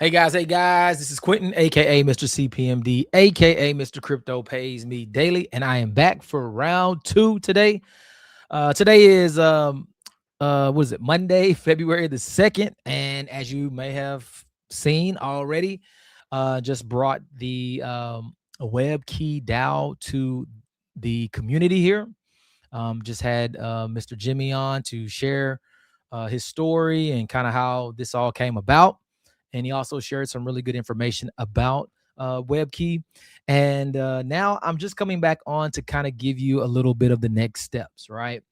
Hey guys, this is Quentin, aka Mr. CPMD, aka Mr. Crypto Pays Me Daily, and I am back for round two today. Today is what is it, Monday, February the 2nd, and as you may have seen already, just brought the WebKey DAO to the community here. Just had Mr. Jimmy on to share his story and kind of how this all came about. And he also shared some really good information about WebKey. And now I'm just coming back on to kind of give you a little bit of the next steps, right?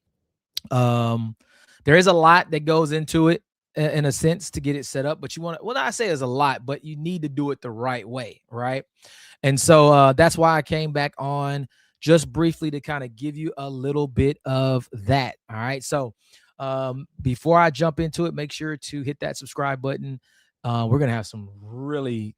Um, there is a lot that goes into it in a sense to get it set up, but you want to, well, I say there's a lot, but you need to do it the right way, right? And so that's why I came back on just briefly to kind of give you a little bit of that. All right. So before I jump into it, make sure to hit that subscribe button. We're going to have some really,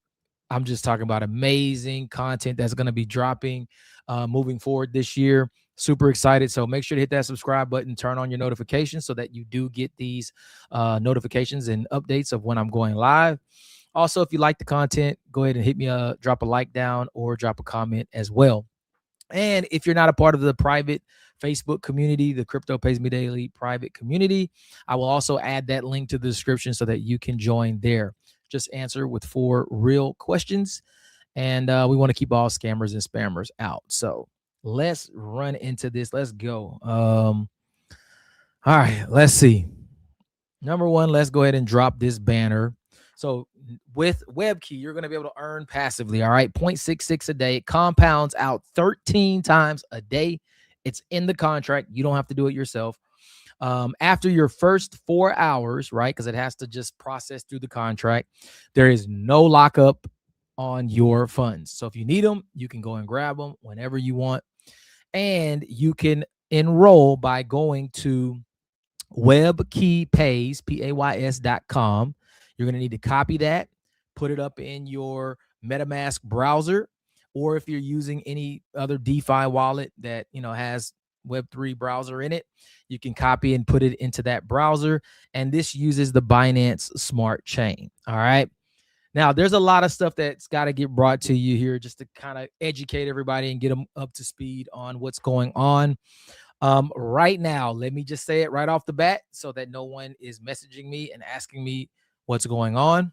I'm just talking about amazing content that's going to be dropping moving forward this year. Super excited. So make sure to hit that subscribe button, turn on your notifications so that you do get these notifications and updates of when I'm going live. Also, if you like the content, go ahead and hit me drop a like down or drop a comment as well. And if you're not a part of the private Facebook community, the Crypto Pays Me Daily private community, I will also add that link to the description so that you can join there. Just answer with 4 real questions. And we want to keep all scammers and spammers out. So let's run into this. Let's go. All right, let's see. Number one, let's go ahead and drop this banner. So with WebKey, you're going to be able to earn passively. All right, 0.66 a day. It compounds out 13 times a day. It's in the contract. You don't have to do it yourself. After your first 4 hours, right, because it has to just process through the contract, there is no lockup on your funds. So if you need them, you can go and grab them whenever you want. And you can enroll by going to webkeypays.com. You're going to need to copy that, put it up in your MetaMask browser, or if you're using any other DeFi wallet that has Web3 browser in it, you can copy and put it into that browser. And this uses the Binance Smart Chain. All right. Now, there's a lot of stuff that's got to get brought to you here just to kind of educate everybody and get them up to speed on what's going on. Right now, let me just say it right off the bat so that no one is messaging me and asking me what's going on.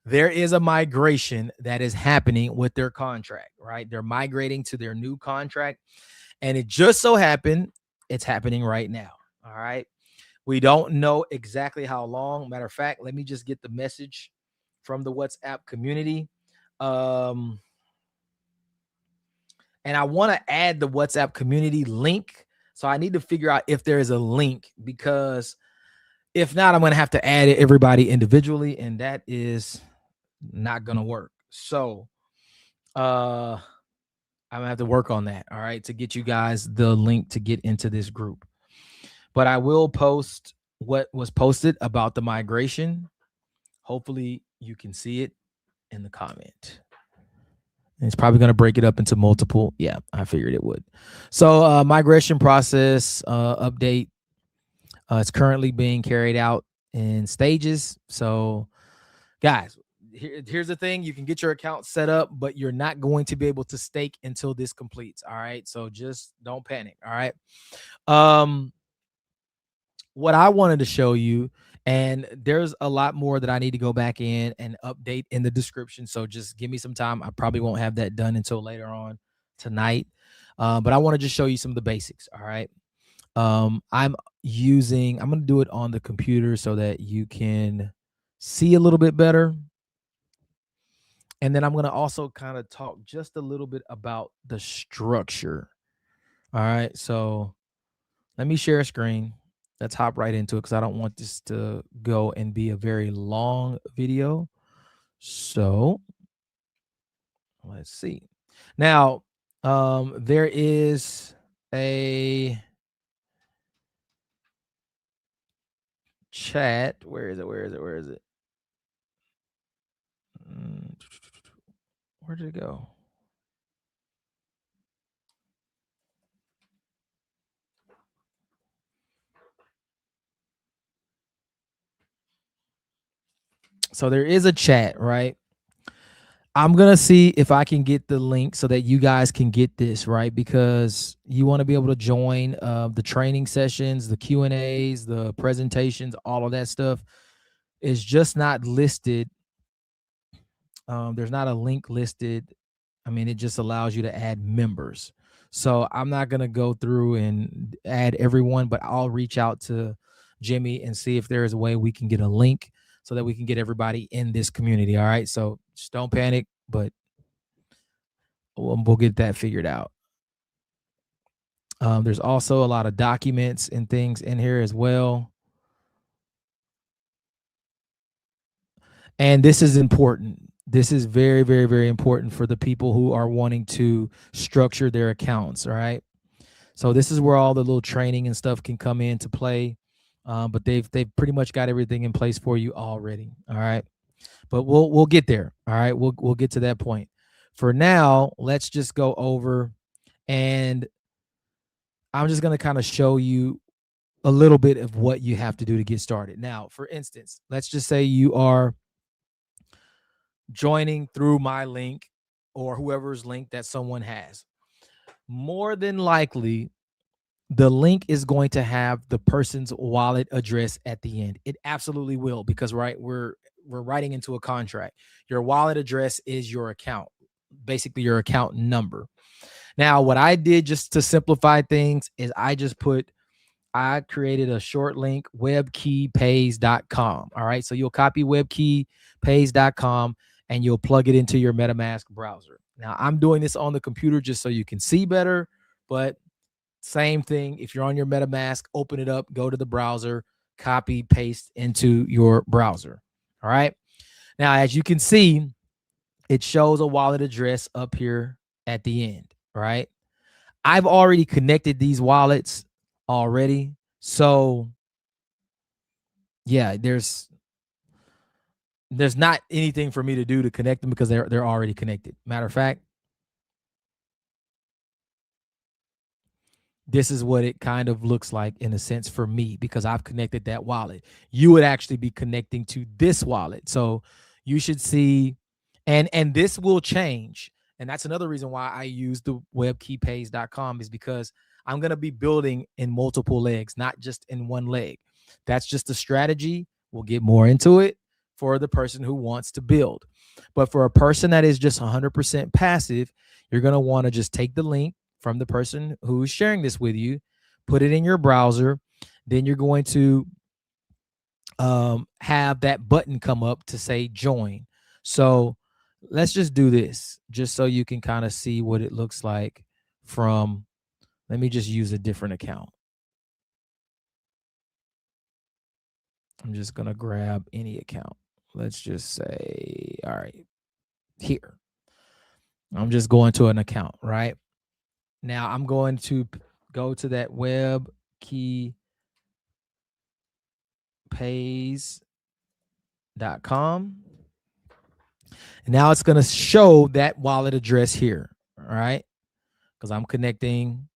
There is a migration that is happening with their contract, right? They're migrating to their new contract, and it just so happened it's happening right now. All right. We don't know exactly how long. Matter of fact, let me just get the message from the WhatsApp community. And I want to add the WhatsApp community link. So I need to figure out if there is a link, because if not, I'm going to have to add everybody individually, and that is not going to work. So I'm going to have to work on that, all right, to get you guys the link to get into this group. But I will post what was posted about the migration. Hopefully you can see it in the comment. And it's probably going to break it up into multiple. Yeah, I figured it would. So migration process update. It's currently being carried out in stages. So guys, here's the thing. You can get your account set up, but you're not going to be able to stake until this completes. All right. So just don't panic. All right. What I wanted to show you, and there's a lot more that I need to go back in and update in the description. So just give me some time. I probably won't have that done until later on tonight. But I want to just show you some of the basics. All right. I'm going to do it on the computer so that you can see a little bit better. And then I'm going to also kind of talk just a little bit about the structure. All right. So let me share a screen. Let's hop right into it because I don't want this to go and be a very long video. So let's see. Now, there is a chat. Where is it? Where did it go? So there is a chat, right? I'm gonna see if I can get the link so that you guys can get this, right? Because you want to be able to join the training sessions, the Q&As, the presentations, all of that stuff is just not listed. There's not a link listed. I mean, it just allows you to add members. So I'm not gonna go through and add everyone, but I'll reach out to Jimmy and see if there is a way we can get a link so that we can get everybody in this community. All right. So just don't panic, but we'll get that figured out. There's also a lot of documents and things in here as well. And this is important. This is very, very, very important for the people who are wanting to structure their accounts. All right. So this is where all the little training and stuff can come into play. But they've pretty much got everything in place for you already. All right. But we'll get there. All right. We'll get to that point. For now, let's just go over, and I'm just gonna kind of show you a little bit of what you have to do to get started. Now, for instance, let's just say you are joining through my link or whoever's link that someone has. More than likely, the link is going to have the person's wallet address at the end. It absolutely will, because right, we're writing into a contract. Your wallet address is your account, basically your account number. Now, what I did just to simplify things is I created a short link, webkeypays.com. All right. So you'll copy webkeypays.com and you'll plug it into your MetaMask browser. Now, I'm doing this on the computer just so you can see better, but same thing. If you're on your MetaMask, open it up, go to the browser, copy, paste into your browser. All right. Now, as you can see, it shows a wallet address up here at the end. Right. I've already connected these wallets already. So yeah, there's not anything for me to do to connect them because they're already connected. Matter of fact, this is what it kind of looks like in a sense for me, because I've connected that wallet. You would actually be connecting to this wallet. So you should see, and this will change. And that's another reason why I use the webkeypays.com, is because I'm going to be building in multiple legs, not just in one leg. That's just a strategy. We'll get more into it for the person who wants to build. But for a person that is just 100% passive, you're going to want to just take the link from the person who's sharing this with you, put it in your browser. Then you're going to have that button come up to say join. So let's just do this just so you can kind of see what it looks like from, let me just use a different account. I'm just going to grab any account. Let's just say, all right, here. I'm just going to an account, right? Now I'm going to go to that webkeypays.com. And now it's going to show that wallet address here. All right. Because I'm connecting.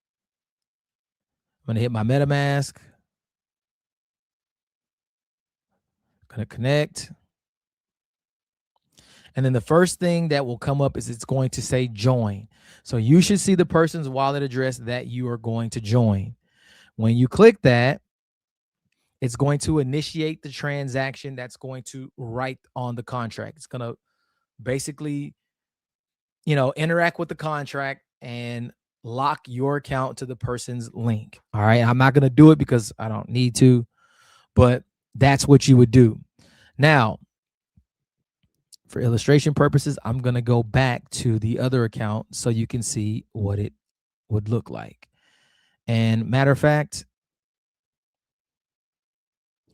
I'm going to hit my MetaMask. Going to connect. And then the first thing that will come up is it's going to say join. So you should see the person's wallet address that you are going to join. When you click that, it's going to initiate the transaction that's going to write on the contract. It's going to basically, interact with the contract and lock your account to the person's link. All right. I'm not going to do it because I don't need to, but that's what you would do. Now, for illustration purposes, I'm going to go back to the other account so you can see what it would look like. And matter of fact,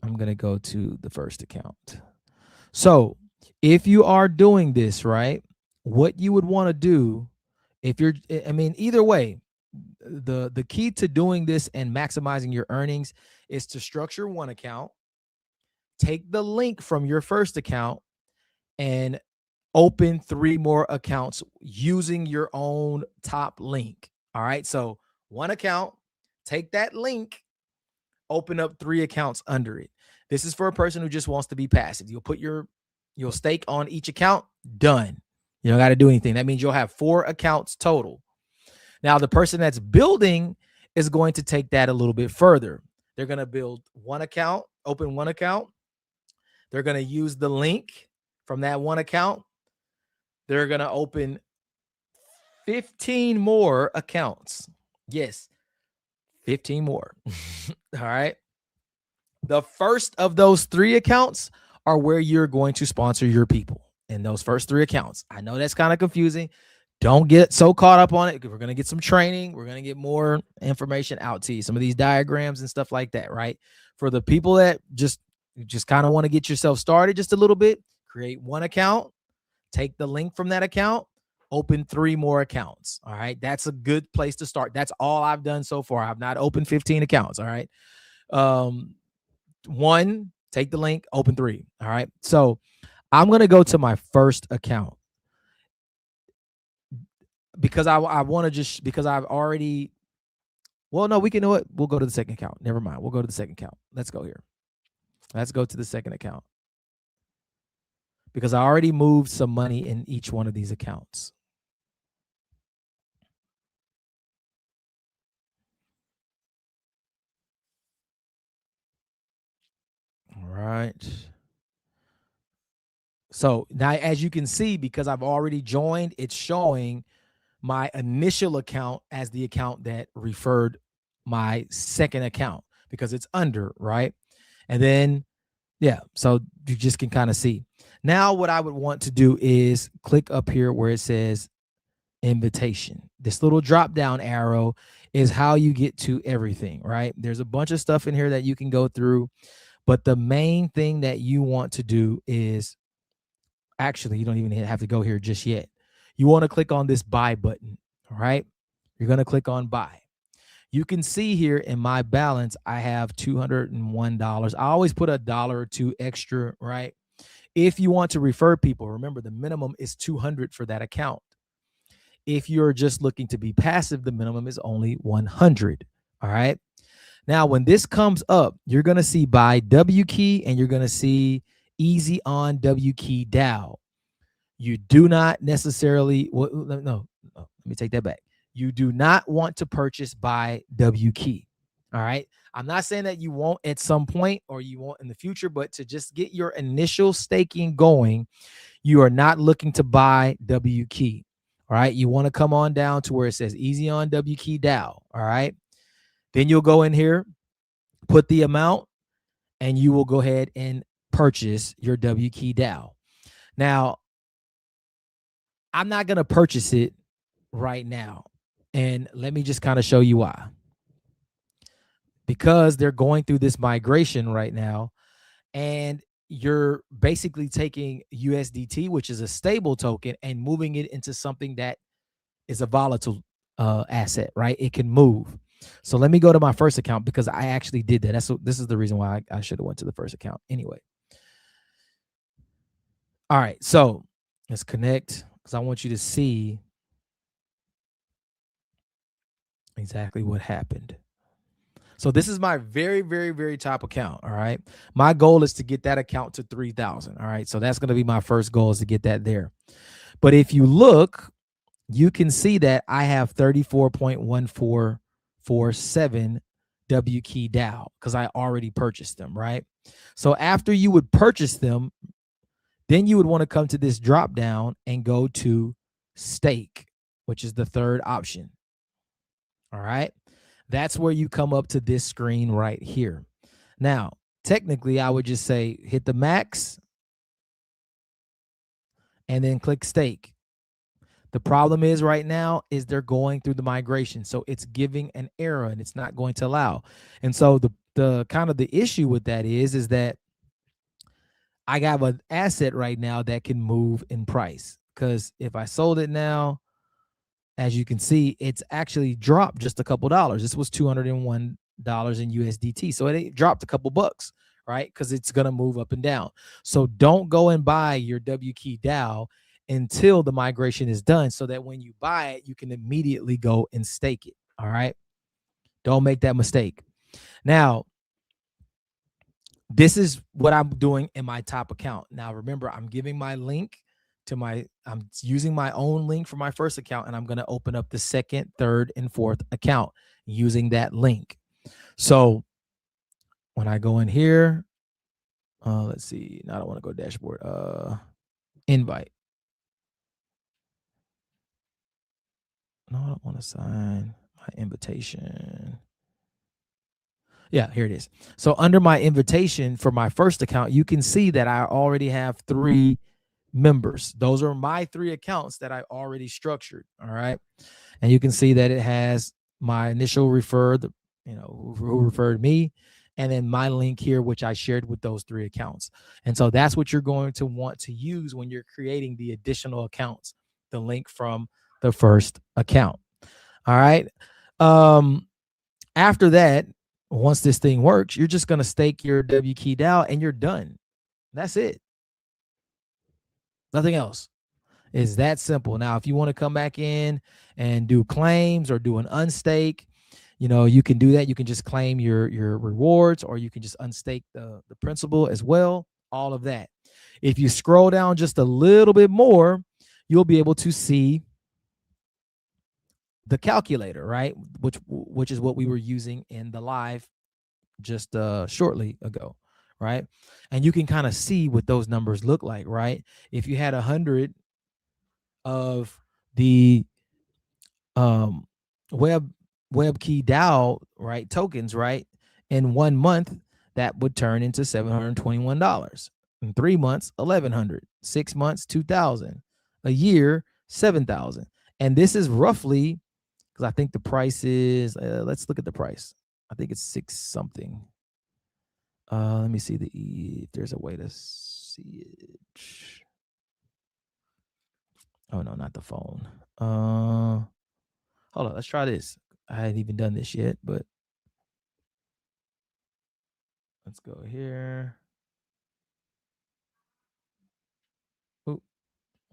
I'm going to go to the first account. So if you are doing this, right, what you would want to do, if you're, either way, the key to doing this and maximizing your earnings is to structure one account, take the link from your first account, and open 3 more accounts using your own top link. All right. So one account, take that link, open up 3 accounts under it. This is for a person who just wants to be passive. You'll put your You'll stake on each account. Done. You don't got to do anything. That means you'll have 4 accounts total. Now, the person that's building is going to take that a little bit further. They're going to build one account, open one account. They're going to use the link from that one account. They're going to open 15 more accounts. Yes, 15 more. All right. The first of those 3 accounts are where you're going to sponsor your people in those first 3 accounts. I know that's kind of confusing. Don't get so caught up on it, because we're going to get some training. We're going to get more information out to you, some of these diagrams and stuff like that, right? For the people that just kind of want to get yourself started just a little bit, create one account, take the link from that account, open 3 more accounts. All right. That's a good place to start. That's all I've done so far. I've not opened 15 accounts. All right. 1, take the link, open 3. All right. So I'm going to go to my first account, because I want to just, because I've already, well, no, we can do it. We'll go to the second account. Never mind. We'll go to the second account. Let's go here. Let's go to the second account, because I already moved some money in each one of these accounts. All right. So now, as you can see, because I've already joined, it's showing my initial account as the account that referred my second account, because it's under, right? And then, yeah, so you just can kind of see. Now, what I would want to do is click up here where it says invitation. This little drop down arrow is how you get to everything, right? There's a bunch of stuff in here that you can go through, but the main thing that you want to do is, actually, you don't even have to go here just yet. You want to click on this buy button. All right. You're going to click on buy. You can see here in my balance, I have $201. I always put $1 or 2 extra, right? If you want to refer people, remember the minimum is 200 for that account. If you're just looking to be passive, the minimum is only 100. All right. Now, when this comes up, you're going to see buy WKey and you're going to see easy on WKey DAO. You do not necessarily, well, no, let me take that back. You do not want to purchase by WKey. All right. I'm not saying that you won't at some point or you won't in the future, but to just get your initial staking going, you are not looking to buy WKey. All right. You want to come on down to where it says easy on WKey DAO. All right. Then you'll go in here, put the amount, and you will go ahead and purchase your WKey DAO. Now, I'm not going to purchase it right now. And let me just kind of show you why. Because they're going through this migration right now, and you're basically taking USDT, which is a stable token, and moving it into something that is a volatile asset, right? It can move. So let me go to my first account, because I actually did that. This is the reason why I should have went to the first account anyway. All right, so let's connect, because I want you to see exactly what happened. So this is my very, very, very top account. All right. My goal is to get that account to 3,000. All right. So that's going to be my first goal, is to get that there. But if you look, you can see that I have 34.1447 WKey DAO, because I already purchased them. Right. So after you would purchase them, then you would want to come to this drop down and go to stake, which is the third option. All right. That's where you come up to this screen right here. Now, technically, I would just say hit the max and then click stake. The problem is right now is they're going through the migration. So it's giving an error and it's not going to allow. And so the kind of the issue with that is that I got an asset right now that can move in price, because if I sold it now, as you can see, it's actually dropped just a couple dollars. This was $201 in USDT. So it dropped a couple bucks, right? Because it's going to move up and down. So don't go and buy your WKey DAO until the migration is done, so that when you buy it, you can immediately go and stake it. All right. Don't make that mistake. Now, This is what I'm doing in my top account. Now, remember, I'm giving my link I'm using my own link for my first account, and I'm going to open up the second, third, and fourth account using that link. So when I go in here, let's see. Now I don't want to go dashboard. Invite. No, I don't want to sign my invitation. Yeah, here it is. So under my invitation for my first account, you can see that I already have 3 members. Those are my 3 accounts that I already structured. All right. And you can see that it has my initial referred, who referred me, and then my link here, which I shared with those 3 accounts. And so that's what you're going to want to use when you're creating the additional accounts, the link from the first account. All right. After that, once this thing works, you're just going to stake your WKey DAO and you're done. That's it. Nothing else. It's that simple. Now, if you want to come back in and do claims or do an unstake, you can do that. You can just claim your rewards, or you can just unstake the principal as well. All of that. If you scroll down just a little bit more, you'll be able to see the calculator, right? Which is what we were using in the live just shortly ago, right? And you can kind of see what those numbers look like, right? If you had 100 of the WebKey DAO, right, tokens, right, in 1 month, that would turn into $721. In 3 months, 1,100. 6 months, 2,000. A year, 7,000. And this is roughly, because I think the price is, let's look at the price. I think it's 6 something. Let me see if there's a way to see it. Oh no, not the phone. Hold on, let's try this. I hadn't even done this yet, but let's go here. Oh,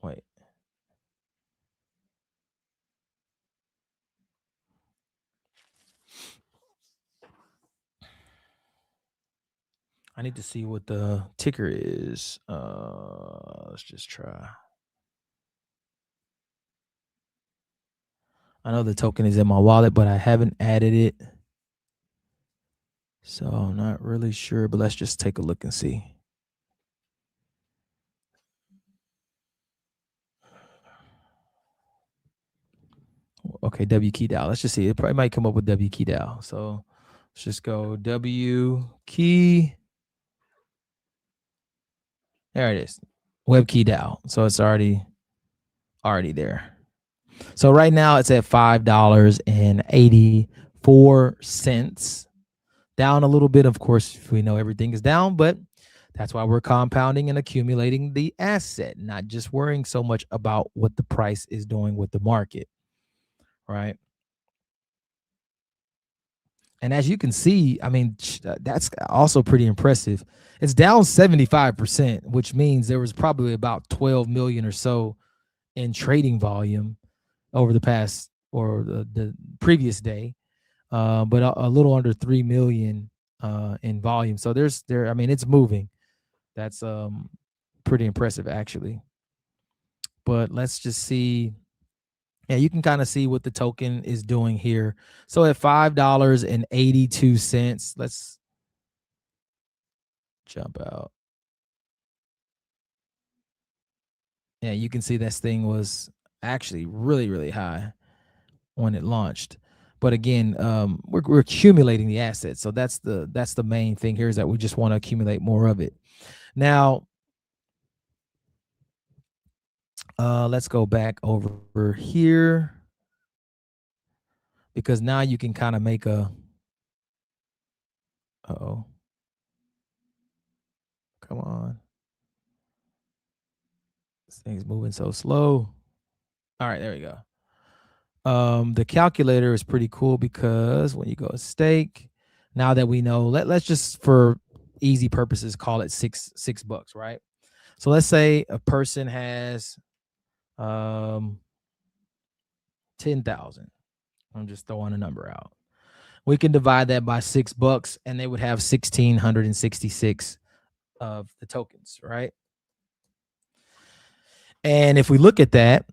wait. I need to see what the ticker is. Let's just try. I know the token is in my wallet, but I haven't added it. So I'm not really sure, but let's just take a look and see. Okay, WKey DAO. Let's just see. It probably might come up with WKey DAO. So let's just go WKey. There it is. WebKey DAO. So it's already there. So right now it's at $5.84. Down a little bit. Of course, we know everything is down, but that's why we're compounding and accumulating the asset, not just worrying so much about what the price is doing with the market, right? And as you can see, I mean, that's also pretty impressive. It's down 75%, which means there was probably about 12 million or so in trading volume over the past or the previous day, but a little under 3 million in volume. So I mean, it's moving. That's pretty impressive, actually. But let's just see. Yeah, you can kind of see what the token is doing here. So at $5.82, let's jump out. Yeah, you can see this thing was actually really, really high when it launched. But again, we're accumulating the assets. So that's the main thing here, is that we just want to accumulate more of it. Now, let's go back over here, because now you can kind of make a, uh-oh, come on. This thing's moving so slow. All right, there we go. The calculator is pretty cool, because when you go stake, now that we know, let's just, for easy purposes, call it $6, right? So let's say a person has 10,000. I'm just throwing a number out. We can divide that by $6 and they would have 1,666 of the tokens, right? And if we look at that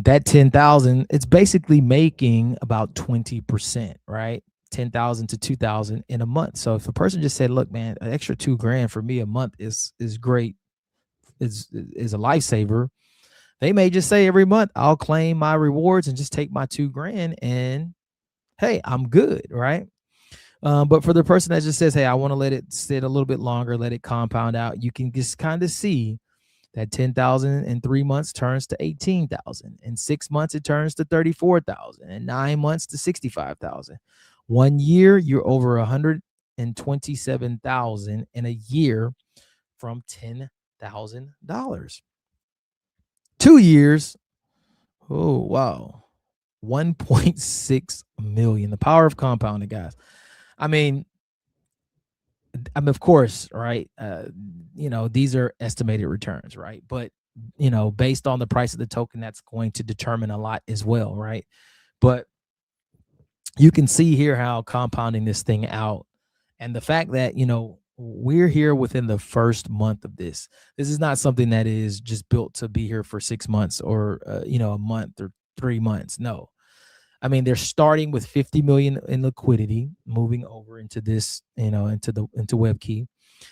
10,000, it's basically making about 20%, right? 10,000 to 2,000 in a month. So if a person just said, look, man, an extra $2,000 for me a month is great, is a lifesaver. They may just say every month, I'll claim my rewards and just take my $2,000 and hey, I'm good, right? But for the person that just says, hey, I want to let it sit a little bit longer, let it compound out, you can just kind of see that 10,000 in 3 months turns to 18,000. In 6 months, it turns to 34,000. In 9 months to 65,000. 1 year, you're over 127,000 in a year from $10,000. 2 years, oh wow, 1.6 million. The power of compounding, guys. I mean, of course, right? These are estimated returns, right? But based on the price of the token, that's going to determine a lot as well, right? But you can see here how compounding this thing out, and the fact that we're here within the first month of this. This is not something that is just built to be here for 6 months or a month or 3 months. No, I mean, they're starting with 50 million in liquidity, moving over into this, into WebKey.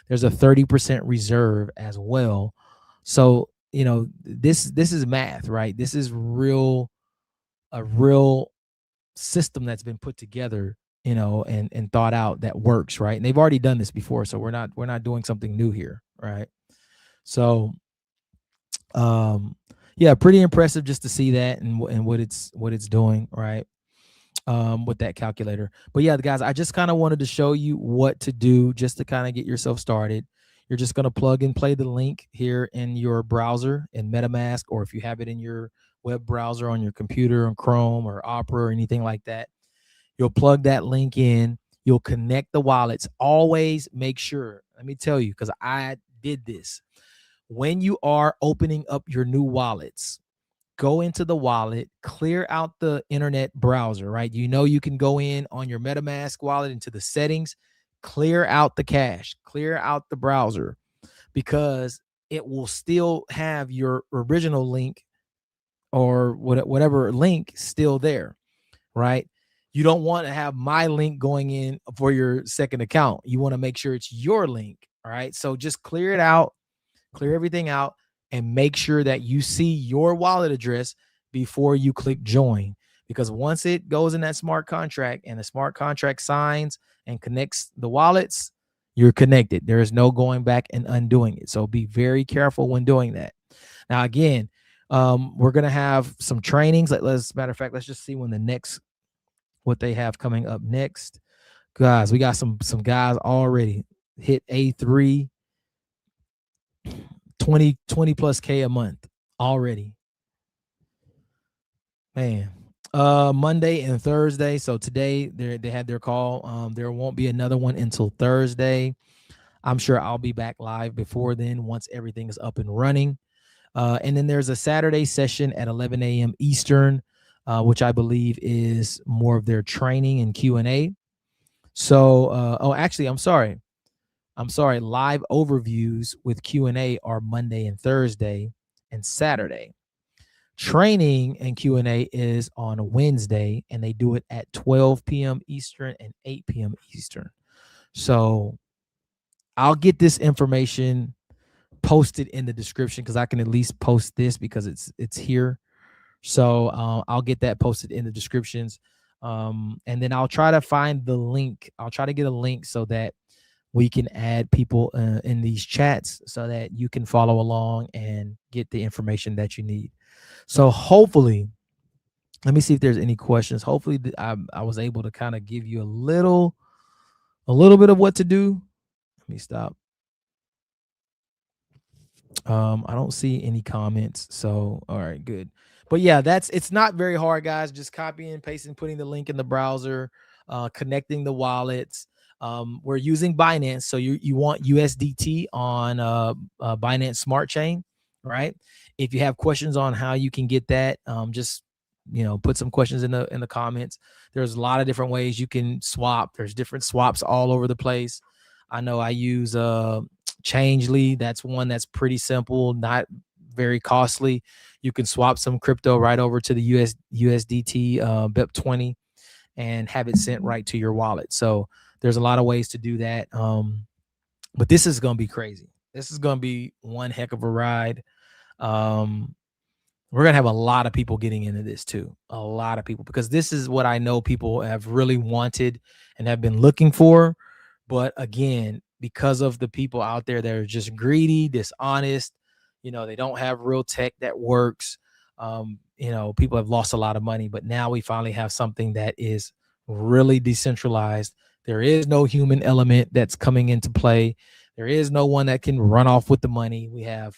There's a 30% reserve as well. So, this is math, right? This is a real system that's been put together, and thought out that works, right? And they've already done this before, so we're not doing something new here, right? So, yeah, pretty impressive just to see that and what it's doing, right? With that calculator. But yeah, guys, I just kind of wanted to show you what to do just to kind of get yourself started. You're just going to plug and play the link here in your browser in MetaMask, or if you have it in your web browser on your computer on Chrome or Opera or anything like that, you'll plug that link in. You'll connect the wallets. Always make sure, let me tell you, because I did this. When you are opening up your new wallets, go into the wallet, clear out the internet browser, right? You can go in on your MetaMask wallet into the settings, clear out the cache, clear out the browser, because it will still have your original link or whatever link still there, right? You don't want to have my link going in for your second account. You want to make sure it's your link, all right? So just clear it out, clear everything out, and make sure that you see your wallet address before you click join. Because once it goes in that smart contract and the smart contract signs and connects the wallets, you're connected. There is no going back and undoing it. So be very careful when doing that. Now, again, we're going to have some trainings. Matter of fact, let's just see what they have coming up next. Guys, we got some guys already hit A3, 20 plus K a month already, man. Monday and Thursday. So today they had their call. There won't be another one until Thursday. I'm sure I'll be back live before then once everything is up and running. And then there's a Saturday session at 11 a.m. Eastern, which I believe is more of their training and Q&A. So, actually, I'm sorry. Live overviews with Q&A are Monday and Thursday and Saturday. Training and Q&A is on Wednesday, and they do it at 12 p.m. Eastern and 8 p.m. Eastern. So I'll get this information posted in the description, because I can at least post this because it's here. So I'll get that posted in the descriptions. And then I'll try to find the link. I'll try to get a link so that we can add people in these chats so that you can follow along and get the information that you need. So hopefully, let me see if there's any questions. Hopefully I was able to kind of give you a little bit of what to do. Let me stop. I don't see any comments. So, all right, good. But yeah, it's not very hard, guys. Just copying and pasting, putting the link in the browser, connecting the wallets. We're using Binance. So you want USDT on Binance Smart Chain, right? If you have questions on how you can get that, just put some questions in the comments. There's a lot of different ways you can swap. There's different swaps all over the place. I know I use Changely. That's one that's pretty simple, not very costly. You can swap some crypto right over to the USDT BIP20 and have it sent right to your wallet. So there's a lot of ways to do that. But this is going to be crazy. This is going to be one heck of a ride. We're going to have a lot of people getting into this too. A lot of people, because this is what I know people have really wanted and have been looking for. But again, because of the people out there that are just greedy, dishonest, they don't have real tech that works. People have lost a lot of money, but now we finally have something that is really decentralized. There is no human element that's coming into play. There is no one that can run off with the money. We have,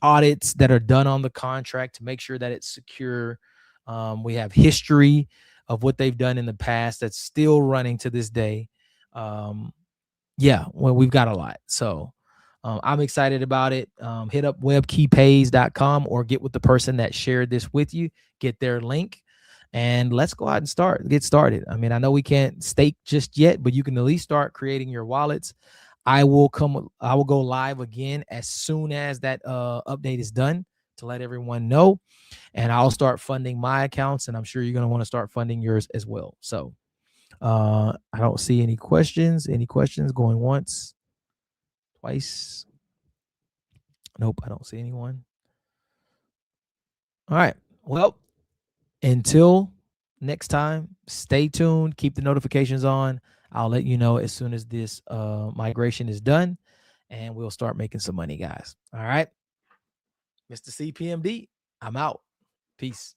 audits that are done on the contract to make sure that it's secure. We have history of what they've done in the past that's still running to this day. We've got a lot. So I'm excited about it. Hit up webkeypays.com or get with the person that shared this with you, get their link, and let's go out and get started. I mean, I know we can't stake just yet, but you can at least start creating your wallets. I will go live again as soon as that update is done to let everyone know, and I'll start funding my accounts, and I'm sure you're going to want to start funding yours as well. So I don't see any questions. Any questions going once, twice? Nope, I don't see anyone. All right. Well, until next time, stay tuned. Keep the notifications on. I'll let you know as soon as this migration is done, and we'll start making some money, guys. All right. Mr. CPMD, I'm out. Peace.